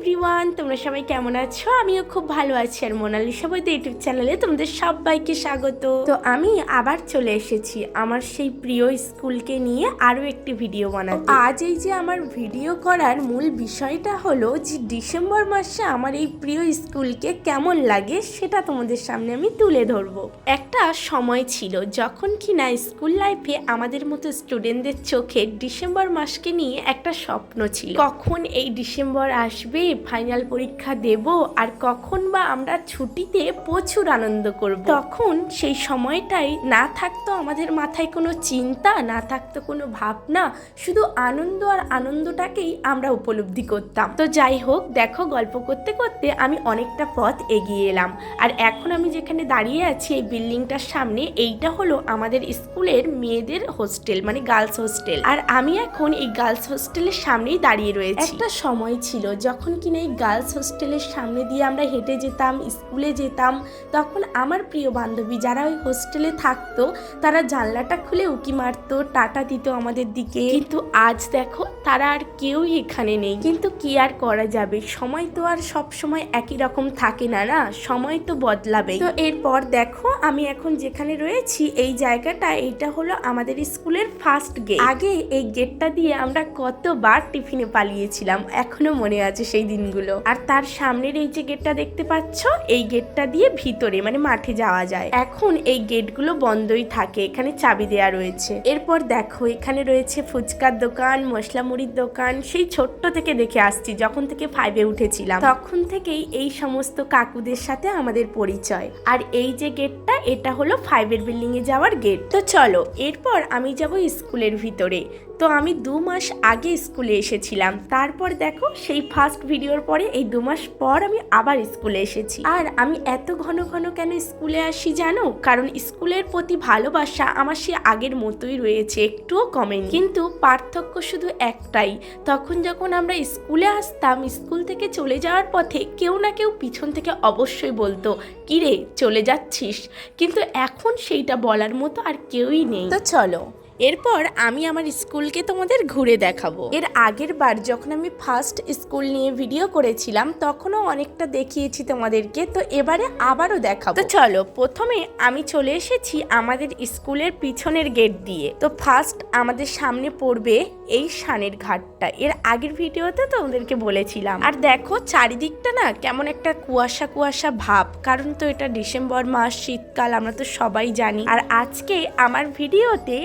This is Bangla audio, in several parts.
এভরিওয়ান, তোমরা সবাই কেমন আছো? আমিও খুব ভালো আছি। আর মোনালিসা বইতে ইউটিউব চ্যানেলে তোমাদের সবাইকে স্বাগত। তো আমি আবার চলে এসেছি আমার সেই প্রিয় স্কুলকে নিয়ে আরও একটি ভিডিও বানাতে। আজ এই যে আমার ভিডিও করার মূল বিষয়টা হলো যে ডিসেম্বর মাসে আমার এই প্রিয় স্কুলকে কেমন লাগে সেটা তোমাদের সামনে আমি তুলে ধরবো। একটা সময় ছিল যখন কিনা স্কুল লাইফে আমাদের মতো স্টুডেন্টদের চোখে ডিসেম্বর মাসকে নিয়ে একটা স্বপ্ন ছিল। কখন এই ডিসেম্বর আসবে, ফাইনাল পরীক্ষা দেব, আর কখন বা আমরা ছুটিতে প্রচুর আনন্দ করব। তখন সেই সময়টাই না থাকতো আমাদের মাথায় কোনো চিন্তা, না থাকতো কোনো ভাবনা, শুধু আনন্দ আর আনন্দটাকেই আমরা উপলব্ধি করতাম। তো যাই হোক, দেখো গল্প করতে করতে আমি অনেকটা পথ এগিয়ে এলাম। আর এখন আমি যেখানে দাঁড়িয়ে আছি এই বিল্ডিংটার সামনে, এইটা হলো আমাদের স্কুলের মেয়েদের হোস্টেল, মানে গার্লস হোস্টেল। আর আমি এখন এই গার্লস হোস্টেলের সামনেই দাঁড়িয়ে রয়েছি। একটা সময় ছিল যখন কিনা এই গার্লস হোস্টেলের সামনে দিয়ে আমরা হেঁটে যেতাম, স্কুলে যেতাম। তখন আমার প্রিয় বান্ধবী যারা ওই হোস্টেলে থাকতো তারা জানলাটা খুলে উকি মারতো, টাটা দিত আমাদের দিকে। কিন্তু আজ দেখো তারা আর কেউই এখানে নেই। কিন্তু কি আর করা যাবে, সময় তো আর সব সময় একই রকম থাকে না, না সময় তো বদলাবে। তো এরপর দেখো আমি এখন যেখানে রয়েছি এই জায়গাটা, এইটা হলো আমাদের স্কুলের ফার্স্ট গেট। আগে এই গেটটা দিয়ে আমরা কতবার টিফিনে পালিয়েছিলাম, এখনো মনে আছে সেই দিনগুলো। আর তার সামনের এই যে গেটটা দেখতে পাচ্ছ, এই গেটটা দিয়ে ভিতরে মানে মাঠে যাওয়া যায়। এখন এই গেটগুলো বন্ধই থাকে, এখানে চাবি দেয়া রয়েছে। এরপর দেখো এখানে রয়েছে ফুচকার দোকান, মশলা মুড়ির দোকান। সেই ছোট্ট থেকে দেখে আসছি, যখন থেকে 5-এ উঠেছিলাম তখন থেকেই এই সমস্ত কাকুদের সাথে আমাদের পরিচয়। আর এই যে গেটটা, এটা হলো 5-এর বিল্ডিং এ যাওয়ার গেট। তো চলো এরপর আমি যাব স্কুলের ভিতরে। তো আমি 2 মাস আগে স্কুলে এসেছিলাম, তারপর দেখো সেই ফার্স্ট ভিডিওর পরে এই 2 মাস পর আমি আবার স্কুলে এসেছি। আর আমি এত ঘন ঘন কেন স্কুলে আসি জানো? কারণ স্কুলের প্রতি ভালোবাসা আমার সে আগের মতোই রয়েছে, একটুও কমেনি। কিন্তু পার্থক্য শুধু একটাই, তখন যখন আমরা স্কুলে আসতাম, স্কুল থেকে চলে যাওয়ার পথে কেউ না কেউ পিছন থেকে অবশ্যই বলতো, কিরে চলে যাচ্ছিস? কিন্তু এখন সেইটা বলার মতো আর কেউই নেই। তো চলো এরপর আমি আমার স্কুলকে তোমাদের ঘুরে দেখাবো। এর আগের বার যখন আমি ফার্স্ট স্কুল নিয়ে ভিডিও করেছিলাম তখনও অনেকটা দেখিয়েছি তোমাদেরকে, তো এবারে আবারও দেখাবো। তো চলো প্রথমে আমি চলে এসেছি আমাদের স্কুলের পিছনের গেট দিয়ে। তো ফার্স্ট আমাদের সামনে পড়বে এই সানের ঘাটটা, এর আগের ভিডিওতে তোমাদেরকে বলেছিলাম। আর দেখো চারিদিকটা না কেমন একটা কুয়াশা কুয়াশা ভাব, কারণ তো এটা ডিসেম্বর মাস, শীতকাল, আমরা তো সবাই জানি। আর আজকে আমার ভিডিওতে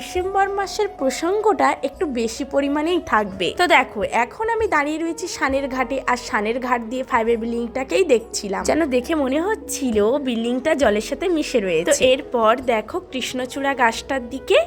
ডিসেম্বর মাসের প্রসঙ্গটা একটু বেশি পরিমাণেই থাকবে। তো দেখো এখন আমি দাঁড়িয়ে রয়েছি সানের ঘাটে, আর সানের ঘাট দিয়ে 5-এর বিল্ডিংটাকেই দেখছিলাম, যেন দেখে মনে হচ্ছিল বিল্ডিংটা জলের সাথে মিশে রয়েছে। তো এরপর দেখো কৃষ্ণচূড়া গাছটার দিকে,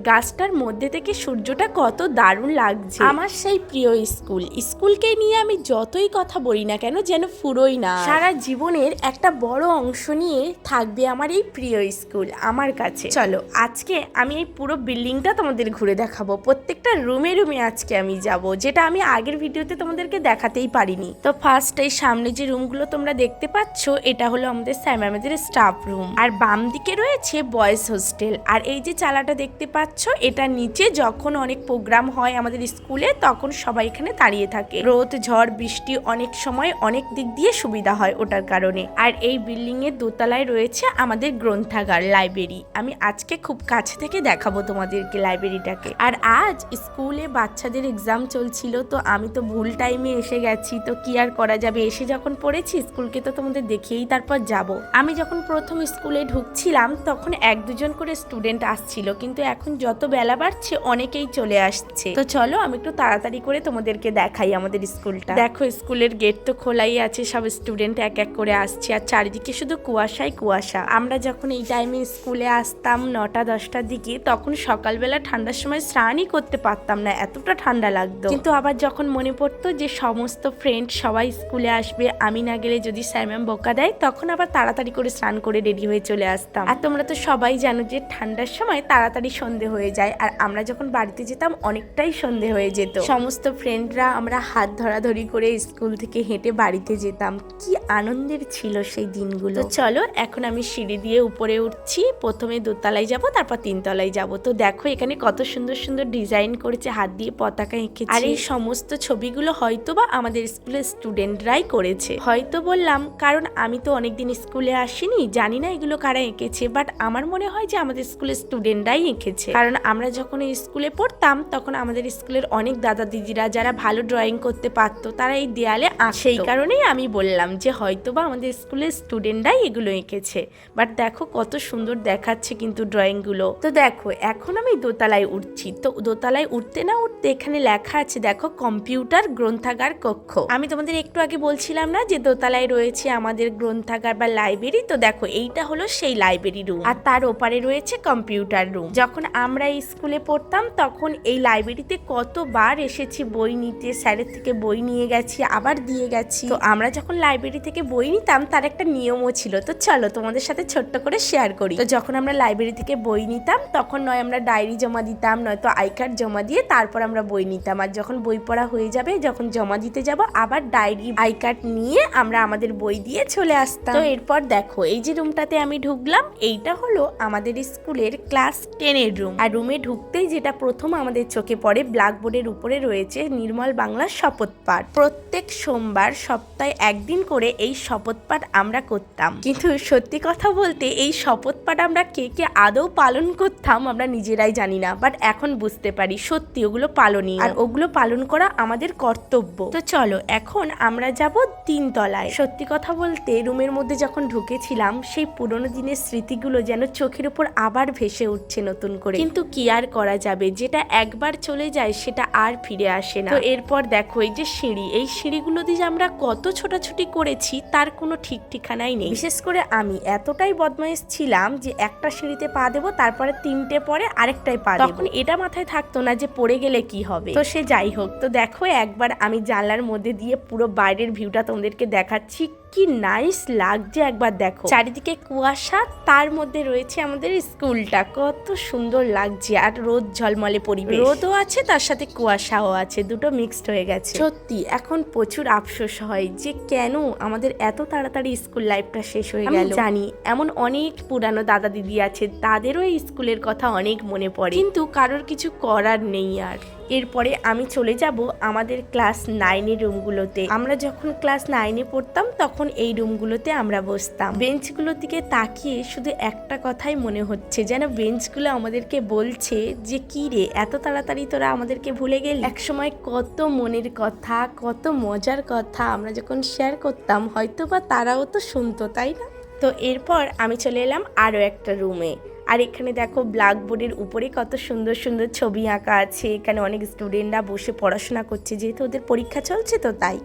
গাছটার মধ্যে থেকে সূর্যটা কত দারুণ লাগছে। আমার সেই প্রিয় স্কুল, স্কুলকে নিয়ে আমি যতই কথা বলি না কেন যেন ফুরোই না। সারা জীবনের একটা বড় অংশ নিয়ে থাকবে আমার এই প্রিয় স্কুল আমার কাছে। চলো আজকে আমি এই পুরো বিল্ডিংটা তোমাদের ঘুরে দেখাবো, প্রত্যেকটা রুমে রুমে আজকে আমি যাব, যেটা আমি আগের ভিডিওতে তোমাদেরকে দেখাতেই পারিনি। তো ফার্স্ট এই সামনে যে রুমগুলো তোমরা দেখতে পাচ্ছ, এটা হলো আমাদের স্যার ম্যামেদের স্টাফ রুম। আর বাম দিকে রয়েছে বয়েজ হোস্টেল। আর এই যে চালাটা দেখতে পাচ্ছ, এটা নিচে যখন অনেক প্রোগ্রাম হয় আমাদের স্কুলে তখন সবাই এখানে দাঁড়িয়ে থাকে। রোদ ঝড় বৃষ্টি অনেক সময় অনেক দিক দিয়ে সুবিধা হয় ওটার কারণে। আর এই বিল্ডিং এর দোতলায় রয়েছে আমাদের গ্রন্থাগার, লাইব্রেরি। আমি আজকে খুব কাছে থেকে দেখাবো তোমাদেরকে লাইব্রেরিটাকে। আর আজ স্কুলে বাচ্চাদের এক্সাম চলছিল, তো আমি তো ভুল টাইমে এসে গেছি, তো কি আর করা যাবে, এসে যখন পড়েছি স্কুলকে তো তোমাদের দেখিয়েই তারপর যাব। আমি যখন প্রথম স্কুলে ঢুকছিলাম তখন 1-2 করে স্টুডেন্ট আসছিল, কিন্তু এখন যত বেলা বাড়ছে অনেকেই চলে আসছে। তো চলো আমি একটু তাড়াতাড়ি করে তোমাদেরকে দেখাই আমাদের স্কুলটা। দেখো স্কুলের গেট তো খোলাই আছে, সব স্টুডেন্ট এক এক করে আসছে, আর চারিদিকে শুধু কুয়াশাই কুয়াশা। আমরা যখন এই টাইমে স্কুলে আসতাম 9টা-10টার দিকে, তখন সকালবেলা ঠান্ডার সময় স্নানই করতে পারতাম না, এতটা ঠান্ডা লাগতো। কিন্তু আবার যখন মনে পড়তো যে সমস্ত ফ্রেন্ড সবাই স্কুলে আসবে, আমি না গেলে যদি স্যার ম্যাম বকা দেয়, তখন আবার তাড়াতাড়ি করে স্নান করে রেডি হয়ে চলে আসতাম। আর তোমরা তো সবাই জানো যে ঠান্ডার সময় তাড়াতাড়ি সন্ধে হয়ে যায়, আর আমরা যখন বাড়িতে যেতাম অনেকটাই সন্ধে হয়ে যেত। সমস্ত ফ্রেন্ডরা আমরা হাত ধরাধরি করে স্কুল থেকে হেঁটে বাড়িতে যেতাম, কি আনন্দের ছিল সেই দিনগুলো। তো চলো এখন আমি সিঁড়ি দিয়ে উপরে উঠছি, প্রথমে 2তলায় যাব, তারপর 3তলায় যাব। তো তো দেখো এখানে কত সুন্দর সুন্দর ডিজাইন করেছে, হাত দিয়ে পতাকা এঁকেছে। আর এই সমস্ত ছবিগুলো হয়তোবা আমাদের স্কুলের স্টুডেন্টরাই করেছে। হয়তো বললাম কারণ আমি তো অনেকদিন স্কুলে আসিনি, জানি না এগুলো কারা এঁকেছে, বাট আমার মনে হয় যে আমাদের স্কুলের স্টুডেন্টরাই এঁকেছে। কারণ আমরা যখন এই স্কুলে পড়তাম তখন আমাদের স্কুলের অনেক দাদা দিদিরা যারা ভালো ড্রয়িং করতে পারতো তারা এই দেয়ালে সেই কারণেই আমি বললাম যে হয়তোবা আমাদের স্কুলের স্টুডেন্টরাই এগুলো এঁকেছে। বাট দেখো কত সুন্দর দেখাচ্ছে কিন্তু ড্রয়িংগুলো। তো দেখো এখন আমি দোতলায় উঠছি। তো দোতলায় উঠতে না উঠতে এখানে লেখা আছে দেখো কম্পিউটার গ্রন্থাগার কক্ষ। আমি তোমাদের একটু আগে বলছিলাম না যে দোতলায় রয়েছে আমাদের গ্রন্থাগার বা লাইব্রেরি, তো দেখো এইটা হলো সেই লাইব্রেরি রুম, আর তার ওপারে রয়েছে কম্পিউটার রুম। যখন আমরা এই স্কুলে পড়তাম তখন এই লাইব্রেরিতে কতবার এসেছি বই নিতে, স্যারের থেকে বই নিয়ে গেছি, আবার দিয়ে গেছি। তো আমরা যখন লাইব্রেরি থেকে বই নিতাম তার একটা নিয়মও ছিল, তো চলো তোমাদের সাথে ছোট্ট করে শেয়ার করি। তো যখন আমরা লাইব্রেরি থেকে বই নিতাম তখন নয় আমরা ডায়েরি জমা দিতাম, নয়তো আই কার্ড জমা দিয়ে তারপর আমরা বই নিতাম। আর যখন বই পড়া হয়ে যাবে, যখন জমা দিতে যাব, আবার ডায়েরি আই কার্ড নিয়ে আমরা আমাদের বই দিয়ে চলে আসতাম। তো এরপর দেখো এই যে রুমটাতে আমি ঢুকলাম, এইটা হলো আমাদের স্কুলের ক্লাস 10-এর রুম। আর রুমে ঢুকতেই যেটা প্রথম আমাদের চোখে পড়ে, ব্ল্যাকবোর্ডের উপরে রয়েছে নির্মল বাংলার শপথ পাঠ। প্রত্যেক সোমবার সপ্তাহে একদিন করে এই শপথ পাঠ আমরা করতাম। কিন্তু সত্যি কথা বলতে এই শপথ পাঠ আমরা কে কে আদৌ পালন করতাম আমরা নিজেরাই জানি না, বাট এখন বুঝতে পারি সত্যি ওগুলো পালনীয় আর ওগুলো পালন করা আমাদের কর্তব্য। তো চলো এখন আমরা যাব 3 তলায়। সত্যি কথা বলতে রুমের মধ্যে যখন ঢুকেছিলাম সেই পুরোনো দিনের স্মৃতিগুলো যেন চোখের উপর আবার ভেসে উঠছে নতুন করে। কিন্তু কি আর করা যাবে, যেটা একবার চলে যায় সেটা আর ফিরে আসে না। তো এরপর দেখো এই যে সিঁড়ি, এই সিঁড়িগুলো দিয়ে আমরা কত ছোটাছুটি করেছি তার কোনো ঠিক ঠিকানাই নেই। বিশেষ করে আমি এতটাই বদমাইশ ছিলাম যে একটা সিঁড়িতে পা দেবো, তারপরে 3টে পরে আরেকটাই পা দেবো। তখন এটা মাথায় থাকতো না যে পড়ে গেলে কি হবে। তো সে যাই হোক, তো দেখো একবার আমি জানলার মধ্যে দিয়ে পুরো বাইরের ভিউটা তোমাদেরকে দেখাচ্ছি। কি নাইস লাগছে একবার দেখো, চারিদিকে কুয়াশা, তার মধ্যে রয়েছে আমাদের স্কুলটা, কত সুন্দর লাগছে। আর রোদ ঝলমলে পরিবেশ, রোদও আছে তার সাথে কুয়াশাও আছে, দুটো মিক্সড হয়ে গেছে। সত্যি এখন প্রচুর আফসোস হয় যে কেন আমাদের এত তাড়াতাড়ি স্কুল লাইফটা শেষ হয়ে গেল। আমি জানি এমন অনেক পুরানো দাদা দিদি আছে, তাদেরও এই স্কুলের কথা অনেক মনে পড়ে, কিন্তু কারোর কিছু করার নেই। আর এরপরে আমি চলে যাব আমাদের ক্লাস 9-এর রুমগুলোতে। আমরা যখন ক্লাস 9-এ পড়তাম তখন এই রুমগুলোতে আমরা বসতাম। বেঞ্চগুলোর দিকে তাকিয়ে শুধু একটা কথাই মনে হচ্ছে, যেন বেঞ্চগুলো আমাদেরকে বলছে যে কি রে এত তাড়াতাড়ি তোরা আমাদেরকে ভুলে গেলি। একসময় কত মনের কথা, কত মজার কথা আমরা যখন শেয়ার করতাম, হয়তো বা তারাও তো শুনতো, তাই না? তো এরপর আমি চলে এলাম আরও একটা রুমে। আর এখানে দেখো ব্ল্যাকবোর্ডের উপরে কত সুন্দর সুন্দর ছবি আঁকা আছে। এখানে অনেক স্টুডেন্টরা বসে পড়াশোনা করছে, যেহেতু ওদের পরীক্ষা চলছে তো তাই।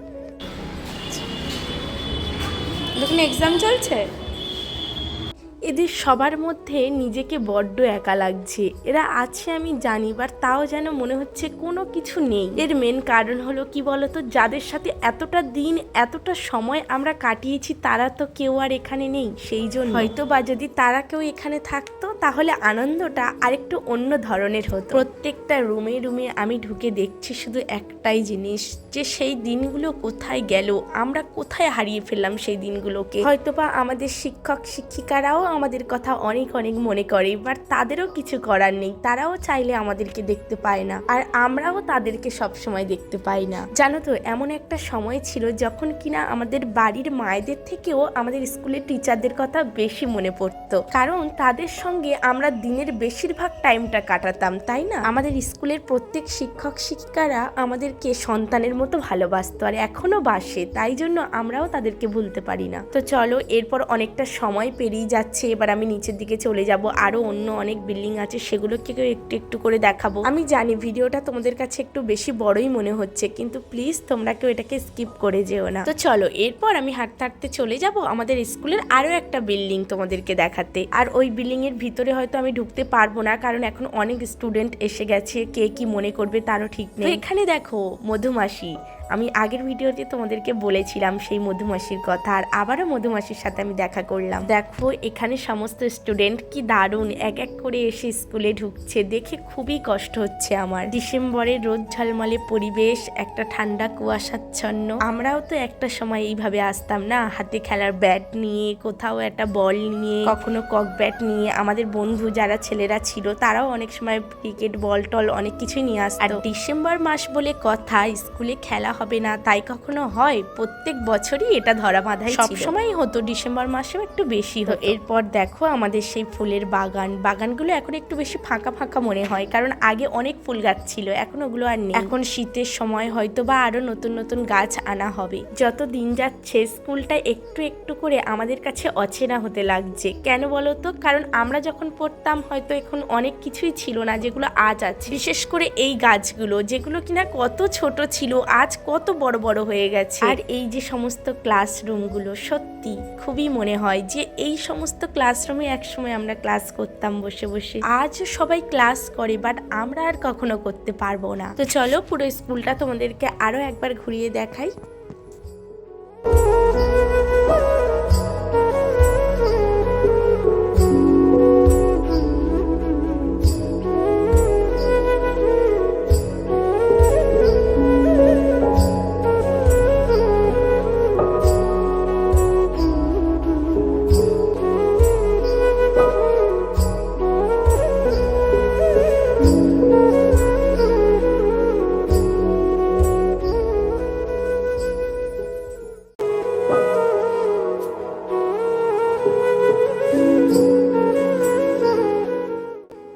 দেখুন এক্সাম চলছে। এদের সবার মধ্যে নিজেকে বড্ড একা লাগছে। এরা আছে আমি জানি, বাট তাও যেন মনে হচ্ছে কোনো কিছু নেই। এর মেন কারণ হলো কি বলতো, যাদের সাথে এতটা দিন এতটা সময় আমরা কাটিয়েছি তারা তো কেউ আর এখানে নেই। সেই জন্য হয়তো বা যদি তারা কেউ এখানে থাকতো তাহলে আনন্দটা আরেকটু অন্য ধরনের হতো। প্রত্যেকটা রুমে রুমে আমি ঢুকে দেখছি শুধু একটাই জিনিস, যে সেই দিনগুলো কোথায় গেল, আমরা কোথায় হারিয়ে ফেললাম সেই দিনগুলোকে। হয়তো বা আমাদের শিক্ষক শিক্ষিকারাও আমাদের কথা অনেক অনেক মনে করে, বাট তাদেরও কিছু করার নেই, তারাও চাইলে আমাদেরকে দেখতে পায় না, আর আমরাও তাদেরকে সবসময় দেখতে পাই না। জানো তো এমন একটা সময় ছিল যখন কিনা আমাদের বাড়ির মায়েদের থেকেও আমাদের স্কুলের টিচারদের কথা বেশি মনে পড়তো, কারণ তাদের সঙ্গে আমরা দিনের বেশিরভাগ টাইমটা কাটাতাম, তাই না? আমাদের স্কুলের প্রত্যেক শিক্ষক শিক্ষিকারা আমাদেরকে সন্তানের মতো ভালোবাসতো, আর এখনো বাসে, তাই জন্য আমরাও তাদেরকে ভুলতে পারি না। তো চলো এরপর অনেকটা সময় পেরিয়ে যাচ্ছে, এবার আমি নিচের দিকে চলে যাব। আরো অন্য অনেক বিল্ডিং আছে, সেগুলোকেও একটু একটু করে দেখাবো। আমি জানি ভিডিওটা তোমাদের কাছে একটু বেশি বড়ই মনে হচ্ছে, কিন্তু প্লিজ তোমরা কেউ এটাকে স্কিপ করে যেও না। তো চলো এরপর আমি হাঁটতে হাঁটতে চলে যাব আমাদের স্কুলের আরো একটা বিল্ডিং তোমাদেরকে দেখাতে। আর ওই বিল্ডিং এর ভিতরে হয়তো আমি ঢুকতে পারবো না, কারণ এখন অনেক স্টুডেন্ট এসে গেছে, কে কি মনে করবে তারও ঠিক নেই। এখানে দেখো মধুমাছি, আমি আগের ভিডিওতে তোমাদেরকে বলেছিলাম সেই মধুমাছির কথা, আর আবারও মধুমাছির সাথে আমি দেখা করলাম। দেখো এখানে সমস্ত স্টুডেন্ট কি দারুণ এক এক করে এসে স্কুলে ঢুকছে, দেখে খুবই কষ্ট হচ্ছে আমার। ডিসেম্বরের রোদ ঝলমলে পরিবেশ, একটা ঠান্ডা কুয়াশাচ্ছন্ন। আমরাও তো একটা সময় এইভাবে আসতাম না, হাতে খেলার ব্যাট নিয়ে, কোথাও একটা বল নিয়ে, কখনো কক ব্যাট নিয়ে। আমাদের বন্ধু যারা ছেলেরা ছিল তারাও অনেক সময় ক্রিকেট বল টল অনেক কিছুই নিয়ে আসতো। আর ডিসেম্বর মাস বলে কথা, স্কুলে খেলা হবে না তাই কখনো হয়? প্রত্যেক বছরই এটা ধরা বাঁধাই ছিল, সবসময় হতো, ডিসেম্বর মাসেও একটু বেশি হতো। এরপর দেখো আমাদের সেই ফুলের বাগানগুলো এখন একটু বেশি ফাঁকা ফাঁকা মনে হয়, কারণ আগে অনেক ফুল গাছ ছিল, এখন ওগুলো আর নেই। এখন শীতের সময় হয়তো বা আরো নতুন নতুন গাছ আনা হবে। যত দিন যাচ্ছে স্কুলটা একটু একটু করে আমাদের কাছে অচেনা হতে লাগছে। কেন বলো তো? কারণ আমরা যখন পড়তাম হয়তো এখন অনেক কিছুই ছিল না যেগুলো আজ আছে। বিশেষ করে এই গাছগুলো যেগুলো কিনা কত ছোট ছিল, আজ কত বড় বড় হয়ে গেছে। আর এই যে সমস্ত ক্লাসরুমগুলো, সত্যি খুবই মনে হয় যে এই সমস্ত ক্লাসরুমে একসময় আমরা ক্লাস করতাম বসে বসে। আজ সবাই ক্লাস করে, বাট আমরা আর কখনো করতে পারবো না। তো চলো পুরো স্কুলটা তোমাদেরকে আরো একবার ঘুরিয়ে দেখাই।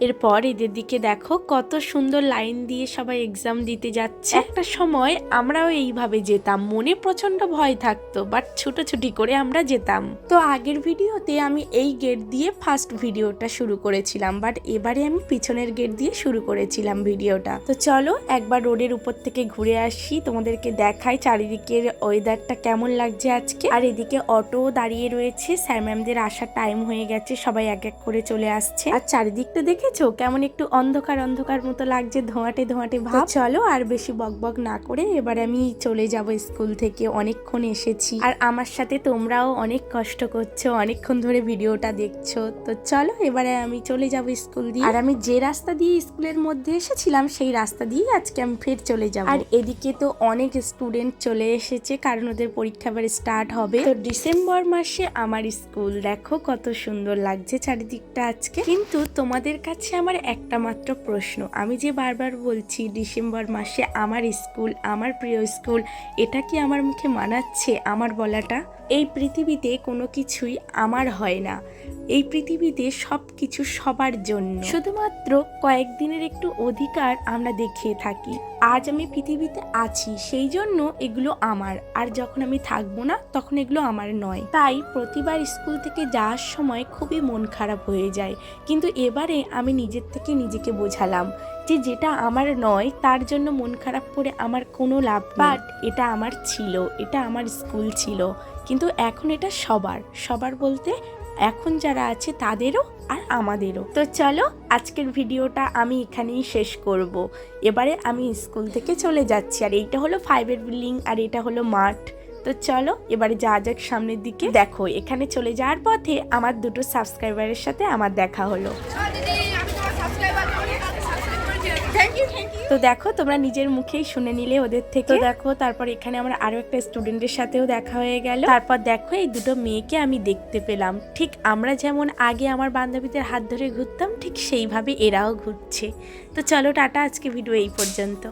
এরপর এদের দিকে দেখো কত সুন্দর লাইন দিয়ে সবাই এক্সাম দিতে যাচ্ছে। একটা সময় আমরাও এইভাবে যেতাম, মনে প্রচন্ড ভয় থাকতো, বাট ছুটোছুটি করে আমরা যেতাম। তো আগের ভিডিওতে আমি এই গেট দিয়ে ফার্স্ট ভিডিওটা শুরু করেছিলাম, বাট এবারে আমি পিছনের গেট দিয়ে শুরু করেছিলাম ভিডিওটা। তো চলো একবার রোডের উপর থেকে ঘুরে আসি, তোমাদেরকে দেখাই চারিদিকের ওয়েদারটা কেমন লাগছে আজকে। আর এদিকে অটো দাঁড়িয়ে রয়েছে, স্যার ম্যামদের আসার টাইম হয়ে গেছে, সবাই এক এক করে চলে আসছে। আর চারিদিকটা দেখেছো কেমন একটু অন্ধকার অন্ধকার মতো লাগছে, ধোঁয়াটে ধোঁয়াটে ভাব। চলো আর বেশি বকবক না করে এবার আমি চলে যাব স্কুল থেকে, অনেকক্ষণ এসেছি আর আমার সাথে তোমরাও অনেক কষ্ট করছো, অনেকক্ষণ ধরে ভিডিওটা দেখছো। তো চলো এবারে আমি চলে যাব স্কুল দিয়ে। আর আমি যে রাস্তা দিয়ে স্কুলের মধ্যে এসেছিলাম সেই রাস্তা দিয়ে আজকে আমি ফের চলে যাব। আর এদিকে তো অনেক স্টুডেন্ট চলে এসেছে, কারণ ওদের পরীক্ষা এবার স্টার্ট হবে। তো ডিসেম্বর মাসে আমার স্কুল দেখো কত সুন্দর লাগছে চারিদিকটা আজকে। কিন্তু তোমাদের কাছে আমার একটা মাত্র প্রশ্ন, আমি যে বারবার বলছি ডিসেম্বর মাসে আমার স্কুল, আমার প্রিয় স্কুল, এটা কি আমার মুখে মানাচ্ছে আমার বলাটা? এই পৃথিবীতে কোনো কিছুই আমার হয় না, এই পৃথিবীতে সব কিছু সবার জন্য, শুধুমাত্র কয়েকদিনের একটু অধিকার আমরা দেখিয়ে থাকি। আজ আমি পৃথিবীতে আছি সেই জন্য এগুলো আমার, আর যখন আমি থাকবো না তখন এগুলো আমার নয়। তাই প্রতিবার স্কুল থেকে যাওয়ার সময় খুবই মন খারাপ হয়ে যায়, কিন্তু এবারে আমি নিজের থেকে নিজেকে বোঝালাম যে যেটা আমার নয় তার জন্য মন খারাপ করে আমার কোনো লাভ, বাট এটা আমার ছিল, এটা আমার স্কুল ছিল, কিন্তু এখন এটা সবার বলতে এখন যারা আছে তাদেরও আর আমাদেরও। তো চলো আজকের ভিডিওটা আমি এখানেই শেষ করব। এবারে আমি স্কুল থেকে চলে যাচ্ছি, আর এইটা হলো 5-এর বিল্ডিং আর এটা হলো মাঠ। তো চলো এবারে যাওয়া যাক সামনের দিকে। দেখো এখানে চলে যাওয়ার পথে আমার দুটো সাবস্ক্রাইবারের সাথে আমার দেখা হলো। তো দেখো তোমরা নিজের মুখেই শুনে নিলে ওদের থেকে। তো দেখো তারপর এখানে আমার আরো একটা স্টুডেন্টের সাথেও দেখা হয়ে গেল। তারপর দেখো এই দুটো মেয়েকে আমি দেখতে পেলাম, ঠিক আমরা যেমন আগে আমার বান্ধবীদের হাত ধরে ঘুরতাম ঠিক সেইভাবে এরাও ঘুরছে। তো চলো টাটা, আজকে ভিডিও এই পর্যন্ত।